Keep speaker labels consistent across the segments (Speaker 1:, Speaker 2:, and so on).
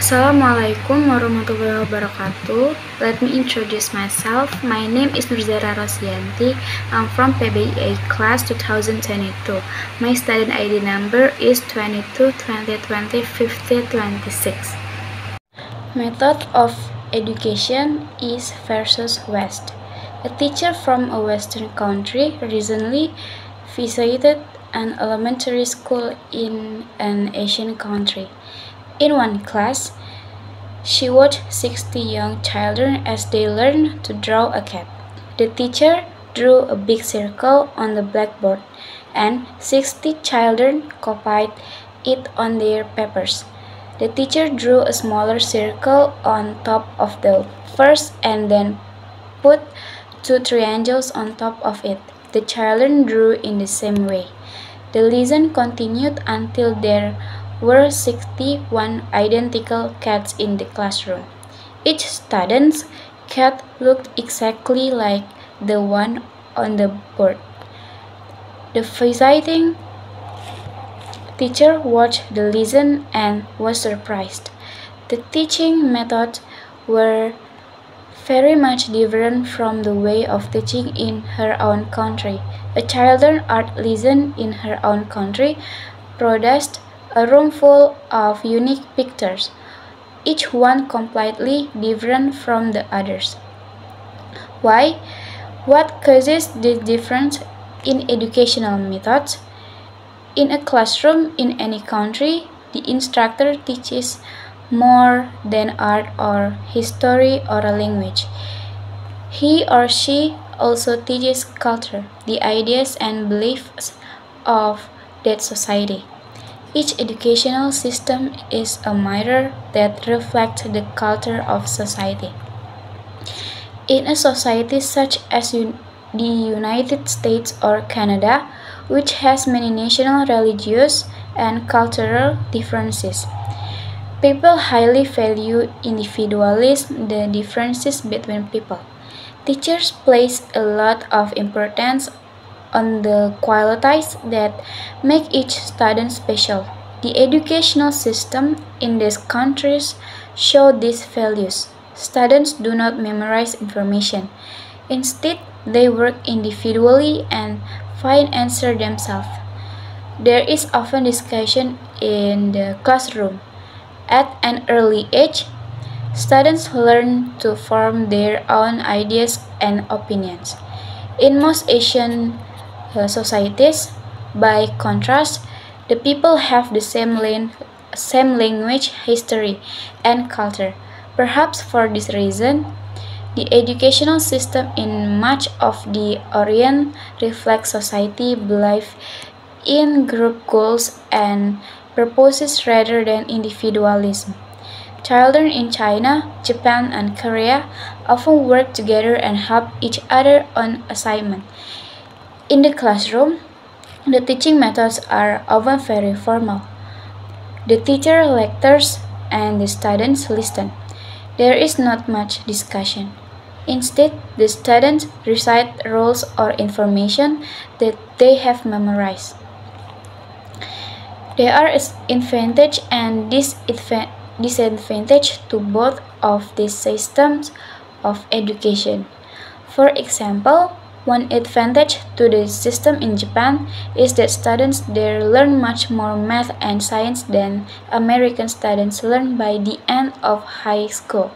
Speaker 1: Assalamualaikum warahmatullahi wabarakatuh. Let me introduce myself. My name is Zera Rosianti. I'm from PBI class 2022. My student ID number is 22 2020 50 26. Method of education East versus West. A teacher from a Western country recently visited an elementary school in an Asian country. In one class, she watched 60 young children as they learned to draw a cat. The teacher drew a big circle on the blackboard, and 60 children copied it on their papers. The teacher drew a smaller circle on top of the first and then put two triangles on top of it. The children drew in the same way. The lesson continued until there were 61 identical cats in the classroom. Each student's cat looked exactly like the one on the board. The visiting teacher watched the lesson and was surprised. The teaching methods were very much different from the way of teaching in her own country. A children's art lesson in her own country produced a room full of unique pictures, each one completely different from the others. Why? What causes this difference in educational methods? In a classroom in any country, the instructor teaches more than art or history or a language. He or she also teaches culture, the ideas and beliefs of that society. Each educational system is a mirror that reflects the culture of society. In a society such as the United States or Canada, which has many national, religious, and cultural differences, people highly value individualism, the differences between people. Teachers place a lot of importance on the qualities that make each student special. The educational system in these countries show these values. Students do not memorize information. Instead, they work individually and find answers themselves. There is often discussion in the classroom. At an early age, students learn to form their own ideas and opinions. In most Asian societies, by contrast, the people have the same language, history, and culture. Perhaps for this reason, the educational system in much of the Orient reflects society belief in group goals and purposes rather than individualism. Children in China, Japan, and Korea often work together and help each other on assignments. In the classroom, the teaching methods are often very formal. The teacher lectures and the students listen. There is not much discussion. Instead, the students recite rules or information that they have memorized. There are advantages and disadvantages to both of these systems of education. For example, one advantage to the system in Japan is that students there learn much more math and science than American students learn by the end of high school.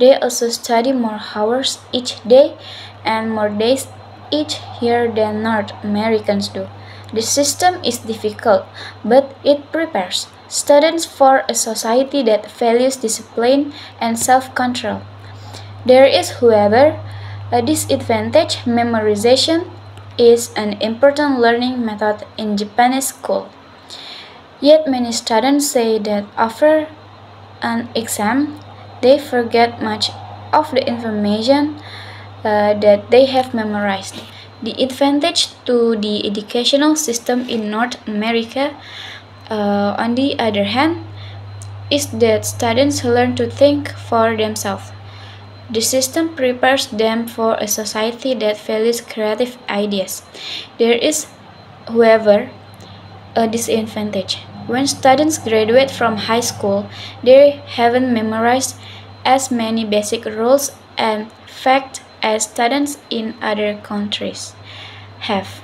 Speaker 1: They also study more hours each day and more days each year than North Americans do. The system is difficult, but it prepares students for a society that values discipline and self-control. There is, however, a disadvantage. Memorization is an important learning method in Japanese school. Yet many students say that after an exam, they forget much of the information that they have memorized. The advantage to the educational system in North America, on the other hand, is that students learn to think for themselves. The system prepares them for a society that values creative ideas. There is, however, a disadvantage. When students graduate from high school, they haven't memorized as many basic rules and facts as students in other countries have.